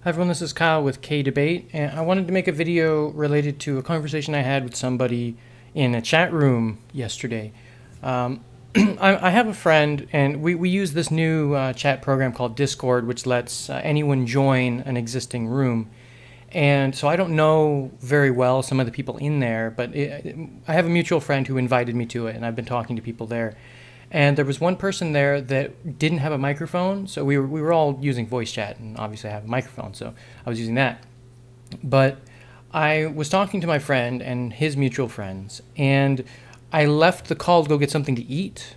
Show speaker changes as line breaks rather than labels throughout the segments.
Hi everyone, this is Kyle with kayDbait, and I wanted to make a video related to a conversation I had with somebody in a chat room yesterday. I have a friend, and we use this new chat program called Discord, which lets anyone join an existing room. And so I don't know very well some of the people in there, but I have a mutual friend who invited me to it, and I've been talking to people there. And there was one person there that didn't have a microphone, so we were all using voice chat, and obviously I have a microphone, so I was using that. But I was talking to my friend and his mutual friends, and I left the call to go get something to eat.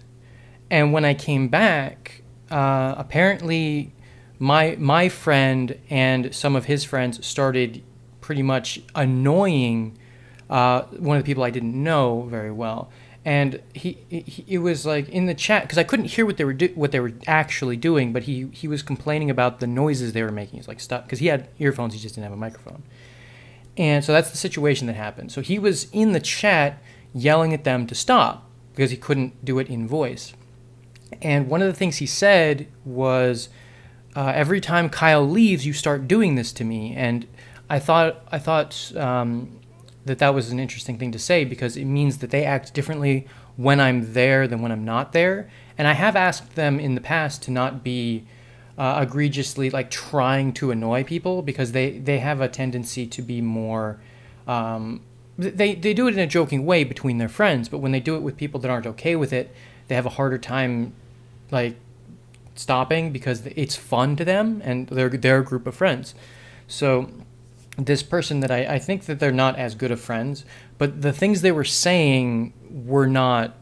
And when I came back, apparently my friend and some of his friends started pretty much annoying one of the people I didn't know very well. And it was like in the chat, because I couldn't hear what they were actually doing, but he was complaining about the noises they were making. It's like stuff, because he had earphones, he just didn't have a microphone. And so that's the situation that happened. So he was in the chat yelling at them to stop because he couldn't do it in voice. And one of the things he said was, every time Kyle leaves, you start doing this to me. And I thought that was an interesting thing to say, because it means that they act differently when I'm there than when I'm not there. And I have asked them in the past to not be egregiously like trying to annoy people, because they have a tendency to be more they do it in a joking way between their friends, but when they do it with people that aren't okay with it, they have a harder time like stopping, because it's fun to them and they're a group of friends. So this person that I think that they're not as good of friends, but the things they were saying were not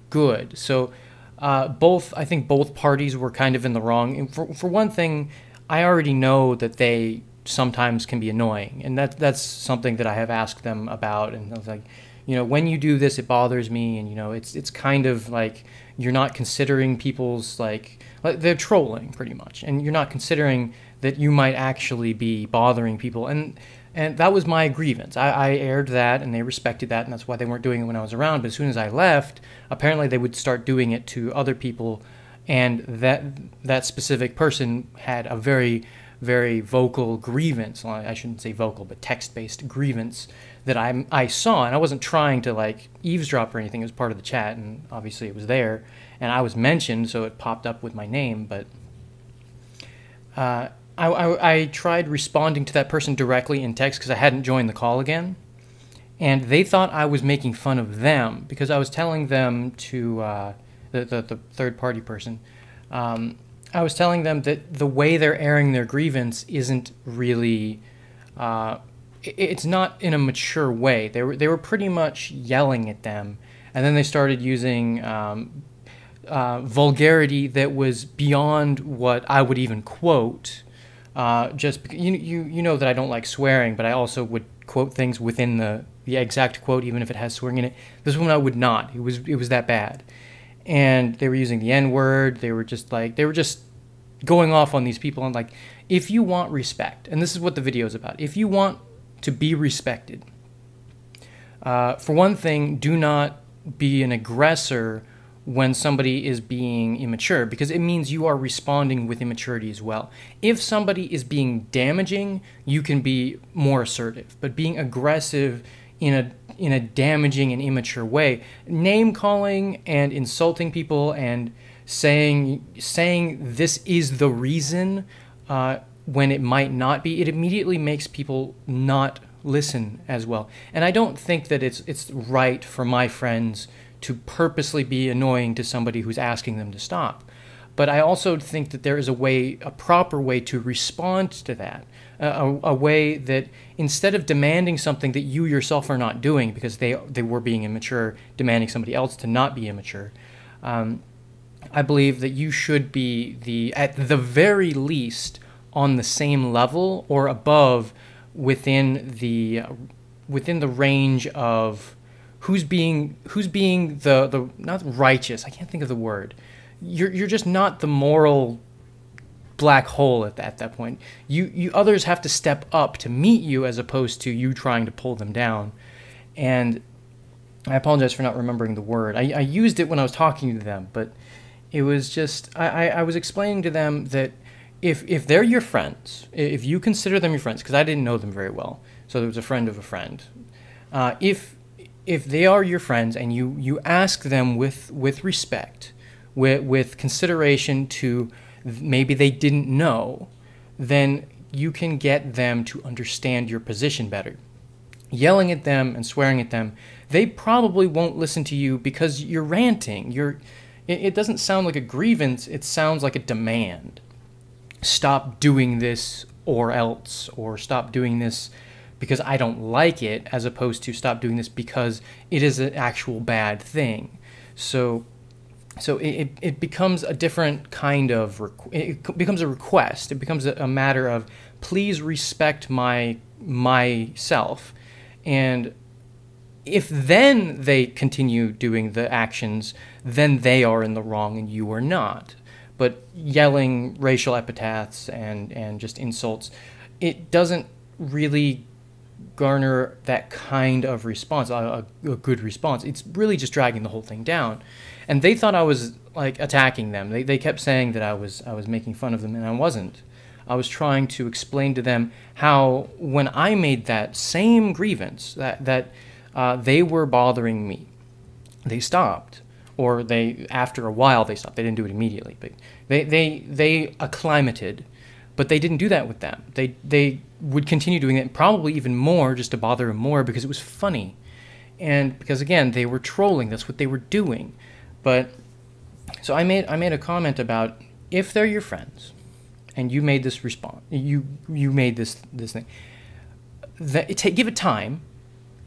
good. So I think both parties were kind of in the wrong. And for one thing, I already know that they sometimes can be annoying, and that's something that I have asked them about. And I was like, when you do this, it bothers me, and it's kind of like you're not considering people's like they're trolling pretty much, and you're not considering that you might actually be bothering people. And that was my grievance. I aired that, and they respected that, and that's why they weren't doing it when I was around. But as soon as I left, apparently they would start doing it to other people, and that specific person had a very, very vocal grievance. Well, I shouldn't say vocal, but text-based grievance that I saw, and I wasn't trying to like eavesdrop or anything. It was part of the chat, and obviously it was there, and I was mentioned, so it popped up with my name. But I tried responding to that person directly in text, because I hadn't joined the call again, and they thought I was making fun of them, because I was telling them to the third-party person. I was telling them that the way they're airing their grievance isn't really it's not in a mature way. They were pretty much yelling at them, and then they started using vulgarity that was beyond what I would even quote. Just because, you know that I don't like swearing, but I also would quote things within the exact quote, even if it has swearing in it. This one I would not. It was that bad. And they were using the N-word. They were just going off on these people. And like, if you want respect, and this is what the video is about, if you want to be respected, for one thing, do not be an aggressor when somebody is being immature, because it means you are responding with immaturity as well. If somebody is being damaging, you can be more assertive, but being aggressive in a damaging and immature way, name calling and insulting people and saying this is the reason when it might not be, it immediately makes people not listen as well. And I don't think that it's right for my friends to purposely be annoying to somebody who's asking them to stop. But I also think that there is a proper way to respond to that, a way that instead of demanding something that you yourself are not doing because they were being immature, demanding somebody else to not be immature, I believe that you should be at the very least on the same level or above within the range of who's being the not righteous. I can't think of the word. You're just not the moral black hole at that point. You others have to step up to meet you, as opposed to you trying to pull them down. And I apologize for not remembering the word. I used it when I was talking to them, but it was just I was explaining to them that if they're your friends, if you consider them your friends, because I didn't know them very well, so there was a friend of a friend. If they are your friends and you ask them with respect, with consideration to maybe they didn't know, then you can get them to understand your position better. Yelling at them and swearing at them, they probably won't listen to you because you're ranting. It doesn't sound like a grievance, it sounds like a demand. Stop doing this or else, or stop doing this because I don't like it, as opposed to stop doing this because it is an actual bad thing. So it becomes a different kind of, it becomes a request. It becomes a matter of, please respect myself. And if then they continue doing the actions, then they are in the wrong and you are not. But yelling racial epithets and just insults, it doesn't really garner that kind of response, a good response. It's really just dragging the whole thing down. And they thought I was like attacking them. They kept saying that I was making fun of them, and I wasn't. I was trying to explain to them how when I made that same grievance, that they were bothering me, they stopped. Or after a while, they stopped. They didn't do it immediately, but they acclimated. But they didn't do that with them. They would continue doing it, probably even more, just to bother him more, because it was funny. And because, again, they were trolling. That's what they were doing. But so I made a comment about, if they're your friends and you made this response, you made this thing, give it time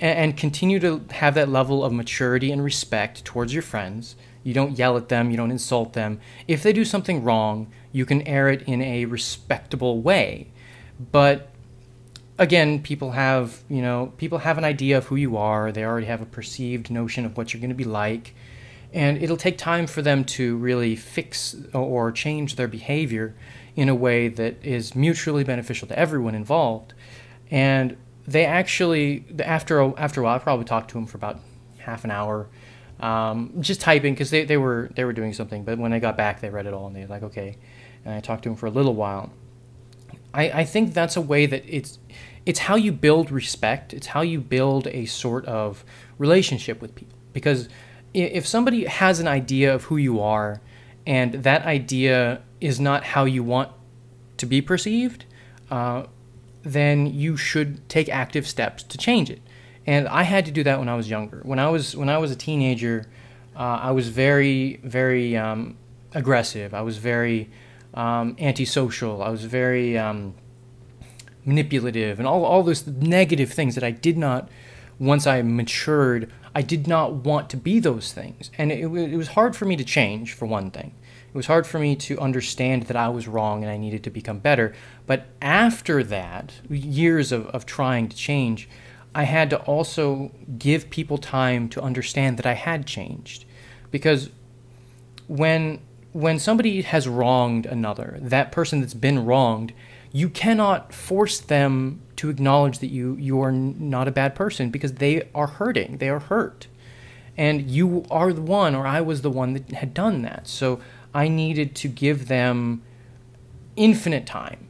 and continue to have that level of maturity and respect towards your friends. You don't yell at them, you don't insult them. If they do something wrong, you can air it in a respectable way. But again, people have an idea of who you are. They already have a perceived notion of what you're going to be like. And it'll take time for them to really fix or change their behavior in a way that is mutually beneficial to everyone involved. And they actually, after a while, I probably talked to them for about half an hour, just typing, because they were doing something. But when I got back, they read it all, and they were like, okay. And I talked to them for a little while. I think that's a way that it's how you build respect. It's how you build a sort of relationship with people. Because if somebody has an idea of who you are, and that idea is not how you want to be perceived, then you should take active steps to change it. And I had to do that when I was younger. When I was a teenager, I was very, very aggressive. I was very antisocial. I was very manipulative, and all those negative things that I did not, once I matured, I did not want to be those things. And it was hard for me to change, for one thing. It was hard for me to understand that I was wrong and I needed to become better. But after that, years of trying to change, I had to also give people time to understand that I had changed. Because when somebody has wronged another, that person that's been wronged, you cannot force them to acknowledge that you are not a bad person, because they are hurting, they are hurt. And you are the one, or I was the one that had done that. So I needed to give them infinite time,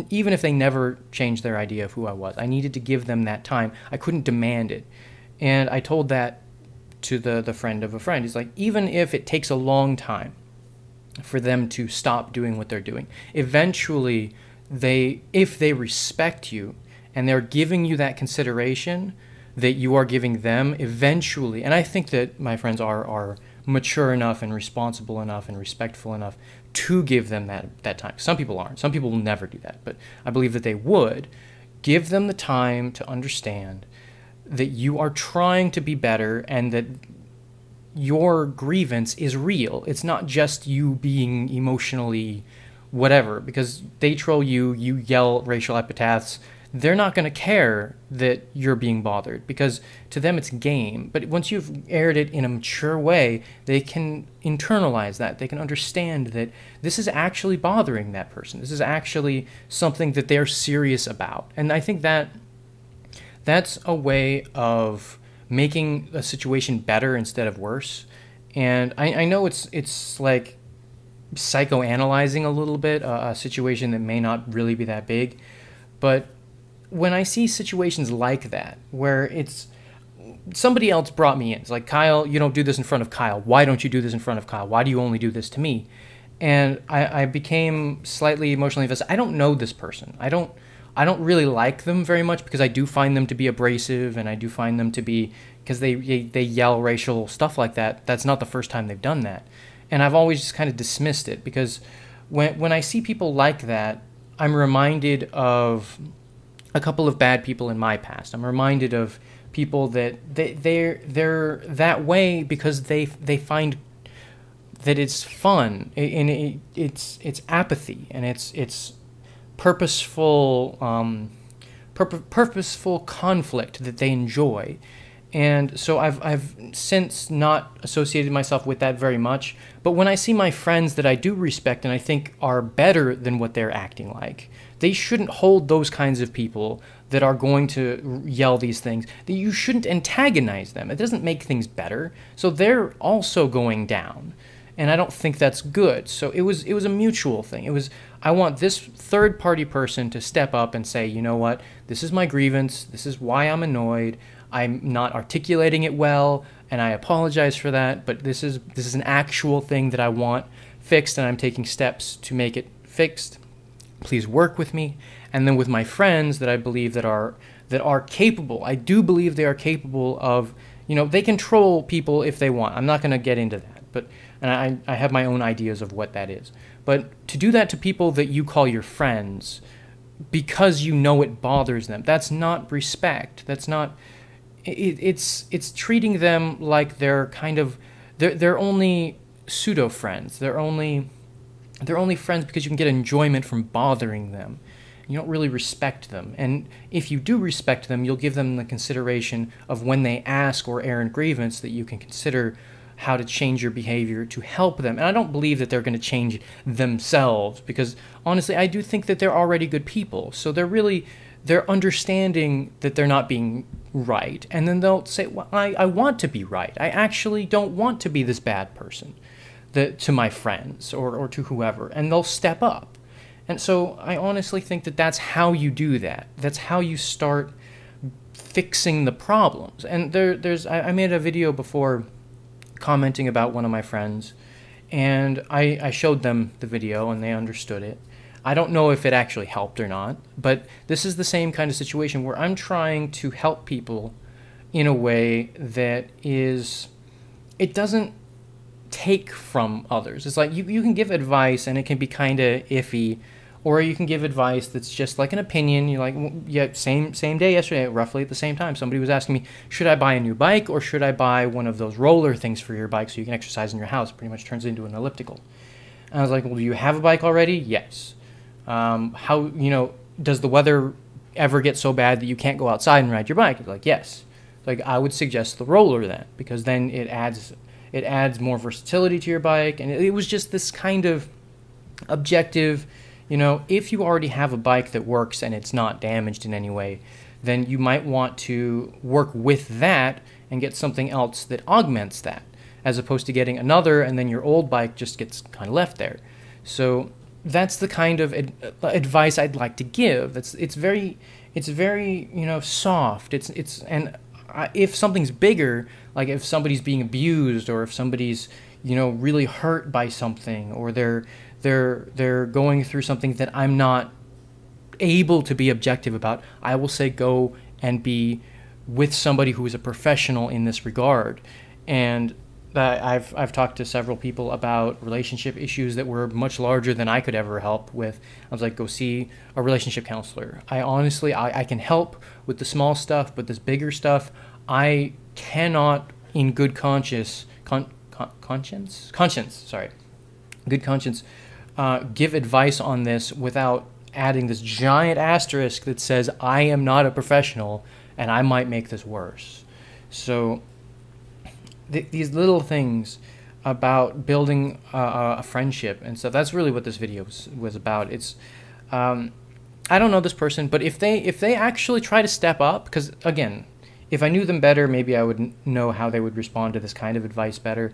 even if they never changed their idea of who I was. I needed to give them that time. I couldn't demand it. And I told that to the friend of a friend. He's like, even if it takes a long time for them to stop doing what they're doing, eventually, if they respect you and they're giving you that consideration that you are giving them, eventually, and I think that my friends are mature enough and responsible enough and respectful enough to give them that time. Some people aren't. Some people will never do that. But I believe that they would. Give them the time to understand that you are trying to be better and that your grievance is real. It's not just you being emotionally whatever, because they troll you yell racial epithets. They're not going to care that you're being bothered, because to them it's game. But once you've aired it in a mature way, they can internalize that. They can understand that this is actually bothering that person. This is actually something that they're serious about. And I think that's a way of making a situation better instead of worse. And I know it's like psychoanalyzing a little bit a situation that may not really be that big. But when I see situations like that, where it's somebody else brought me in, it's like, Kyle, you don't do this in front of Kyle. Why don't you do this in front of Kyle? Why do you only do this to me? And I became slightly emotionally invested. I don't know this person. I don't really like them very much, because I do find them to be abrasive, and I do find them to be, because they yell racial stuff like that. That's not the first time they've done that. And I've always just kind of dismissed it, because when I see people like that, I'm reminded of a couple of bad people in my past. I'm reminded of people that they're that way because they find that it's fun, and it's apathy, and it's purposeful purposeful conflict that they enjoy. And so I've since not associated myself with that very much. But when I see my friends that I do respect and I think are better than what they're acting like, they shouldn't hold those kinds of people that are going to yell these things. That you shouldn't antagonize them. It doesn't make things better. So they're also going down. And I don't think that's good. So it was a mutual thing. I want this third party person to step up and say, you know what, this is my grievance. This is why I'm annoyed. I'm not articulating it well, and I apologize for that, but this is an actual thing that I want fixed, and I'm taking steps to make it fixed. Please work with me. And then with my friends that I believe that are capable, I do believe they are capable of, they control people if they want. I'm not going to get into that, but and I have my own ideas of what that is. But to do that to people that you call your friends because you know it bothers them, that's not respect. That's not... It's treating them like they're kind of they're only pseudo friends. They're only friends because you can get enjoyment from bothering them. You don't really respect them. And if you do respect them, you'll give them the consideration of when they ask or air a grievance that you can consider how to change your behavior to help them. And I don't believe that they're going to change themselves, because honestly, I do think that they're already good people. So they're understanding that they're not being right, and then they'll say, well, I want to be right. I actually don't want to be this bad person to my friends or to whoever, and they'll step up. And so I honestly think that that's how you do that. That's how you start fixing the problems. And I made a video before commenting about one of my friends, and I showed them the video, and they understood it. I don't know if it actually helped or not, but this is the same kind of situation where I'm trying to help people in a way that it doesn't take from others. It's like you can give advice and it can be kind of iffy, or you can give advice that's just like an opinion. You're like, yeah, same day yesterday, roughly at the same time, somebody was asking me, should I buy a new bike or should I buy one of those roller things for your bike so you can exercise in your house? It pretty much turns into an elliptical. And I was like, well, do you have a bike already? Yes. How, does the weather ever get so bad that you can't go outside and ride your bike? It's like, yes. Like, I would suggest the roller then, because then it adds more versatility to your bike. And it was just this kind of objective, if you already have a bike that works and it's not damaged in any way, then you might want to work with that and get something else that augments that, as opposed to getting another and then your old bike just gets kind of left there. So that's the kind of advice I'd like to give. It's very soft. If something's bigger, like if somebody's being abused, or if somebody's really hurt by something, or they're going through something that I'm not able to be objective about, I will say go and be with somebody who is a professional in this regard. And I've talked to several people about relationship issues that were much larger than I could ever help with. I was like, go see a relationship counselor. I can help with the small stuff, but this bigger stuff, I cannot in good conscience, give advice on this without adding this giant asterisk that says I am not a professional and I might make this worse. So these little things about building a friendship and stuff, that's really what this video was about. It's I don't know this person, but if they actually try to step up, because again, if I knew them better, maybe I would know how they would respond to this kind of advice better.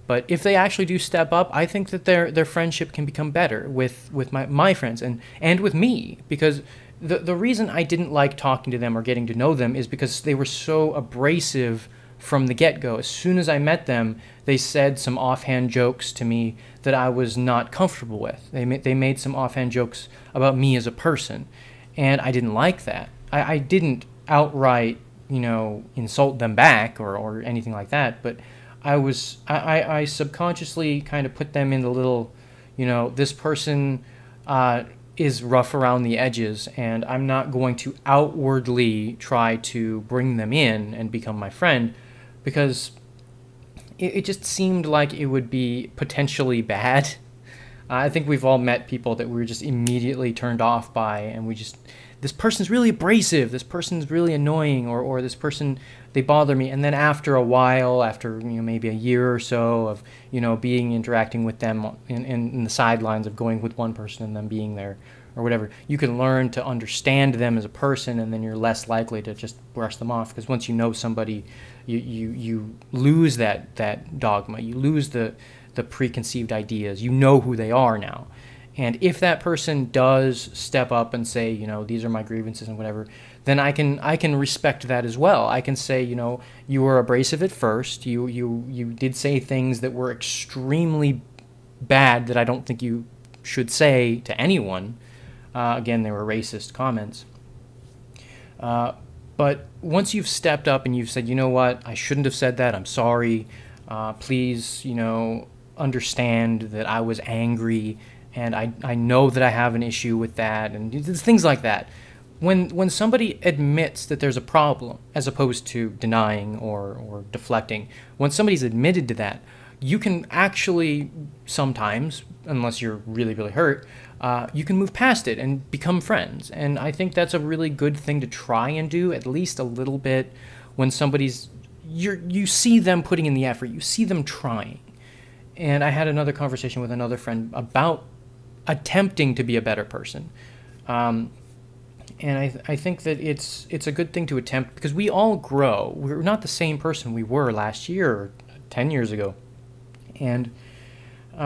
But if they actually do step up, I think that their friendship can become better with my friends and with me, because the reason I didn't like talking to them or getting to know them is because they were so abrasive from the get-go. As soon as I met them, they said some offhand jokes to me that I was not comfortable with. They made some offhand jokes about me as a person, and I didn't like that. I didn't outright, insult them back or anything like that, but I subconsciously kind of put them in the little, this person is rough around the edges, and I'm not going to outwardly try to bring them in and become my friend, because it just seemed like it would be potentially bad. I think we've all met people that we were just immediately turned off by, and this person's really abrasive, this person's really annoying, or this person, they bother me. And then after a while, after maybe a year or so of interacting with them in the sidelines of going with one person and them being there or whatever, you can learn to understand them as a person, and then you're less likely to just brush them off, because once you know somebody, you lose that dogma, you lose the preconceived ideas. You know who they are now. And if that person does step up and say, these are my grievances and whatever, then I can respect that as well. I can say, you were abrasive at first. You did say things that were extremely bad that I don't think you should say to anyone. Again, they were racist comments. But once you've stepped up and you've said, you know what, I shouldn't have said that. I'm sorry. Please, understand that I was angry, and I know that I have an issue with that, and things like that. When somebody admits that there's a problem, as opposed to denying or deflecting, when somebody's admitted to that, you can actually sometimes, unless you're really, really hurt, you can move past it and become friends. And I think that's a really good thing to try and do, at least a little bit, when you see them putting in the effort, you see them trying. And I had another conversation with another friend about attempting to be a better person. And I think that it's a good thing to attempt, because we all grow. We're not the same person we were last year or 10 years ago. And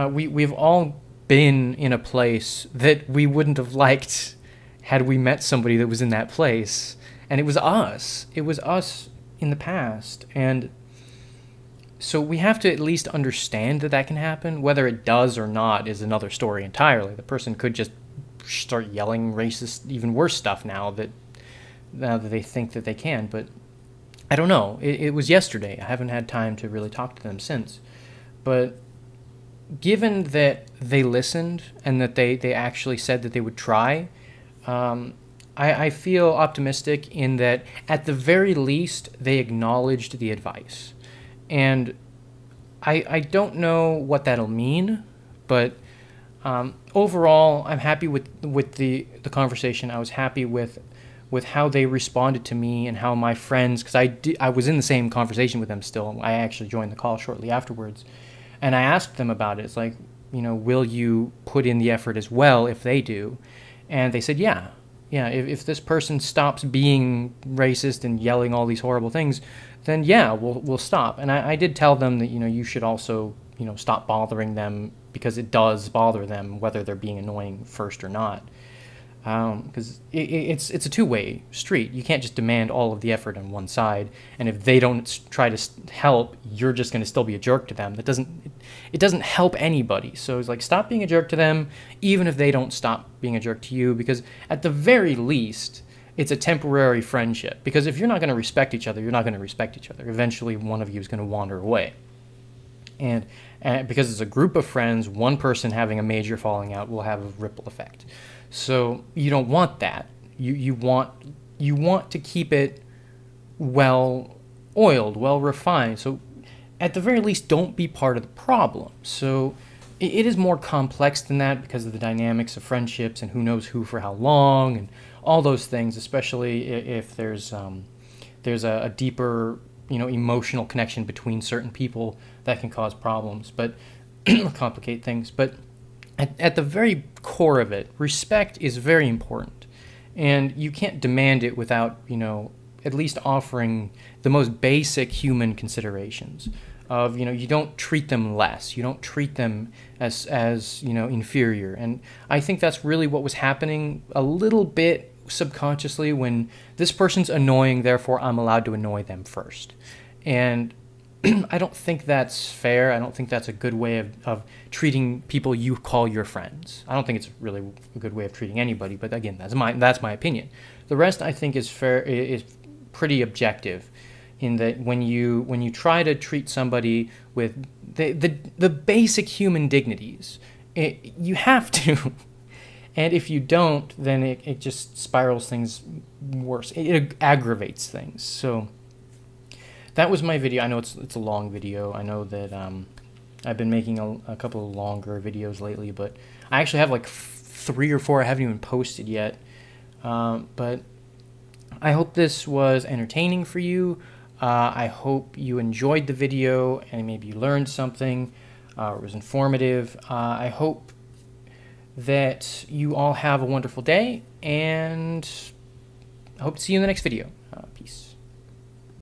we've all been in a place that we wouldn't have liked had we met somebody that was in that place. And it was us. It was us in the past. And so we have to at least understand that can happen. Whether it does or not is another story entirely. The person could just start yelling racist, even worse stuff now that they think that they can. But I don't know. It was yesterday. I haven't had time to really talk to them since. But given that they listened and that they actually said that they would try, I feel optimistic in that at the very least they acknowledged the advice. And I don't know what that'll mean, but overall I'm happy with the conversation. I was happy with how they responded to me and how my friends, because I was in the same conversation with them still. I actually joined the call shortly afterwards. And I asked them about it. It's like, will you put in the effort as well if they do? And they said, yeah. If this person stops being racist and yelling all these horrible things, then yeah, we'll stop. And I did tell them that, you should also, stop bothering them, because it does bother them whether they're being annoying first or not. Because it's a two-way street. You can't just demand all of the effort on one side, and if they don't try to help, you're just going to still be a jerk to them. It doesn't help anybody. So it's like, stop being a jerk to them, even if they don't stop being a jerk to you, because at the very least, it's a temporary friendship. Because if you're not going to respect each other, you're not going to respect each other. Eventually, one of you is going to wander away. And because it's a group of friends, one person having a major falling out will have a ripple effect. So you don't want that. You want to keep it well oiled, well refined. So at the very least, don't be part of the problem. So it is more complex than that, because of the dynamics of friendships and who knows who for how long and all those things. Especially if there's a deeper emotional connection between certain people that can cause problems, but or complicate things. But at the very core of it, respect is very important, and you can't demand it without, at least offering the most basic human considerations. of, you don't treat them less. You don't treat them as inferior. And I think that's really what was happening a little bit subconsciously when this person's annoying, therefore I'm allowed to annoy them first. And I don't think that's fair. I don't think that's a good way of treating people you call your friends. I don't think it's really a good way of treating anybody, but again, that's my opinion. The rest I think is fair, is pretty objective, in that when you try to treat somebody with the basic human dignities, you have to. And if you don't, then it just spirals things worse. It aggravates things. So that was my video. I know it's a long video. I know that I've been making a couple of longer videos lately, but I actually have like 3 or 4 I haven't even posted yet. But I hope this was entertaining for you. I hope you enjoyed the video and maybe you learned something, or it was informative. I hope that you all have a wonderful day, and I hope to see you in the next video. Peace.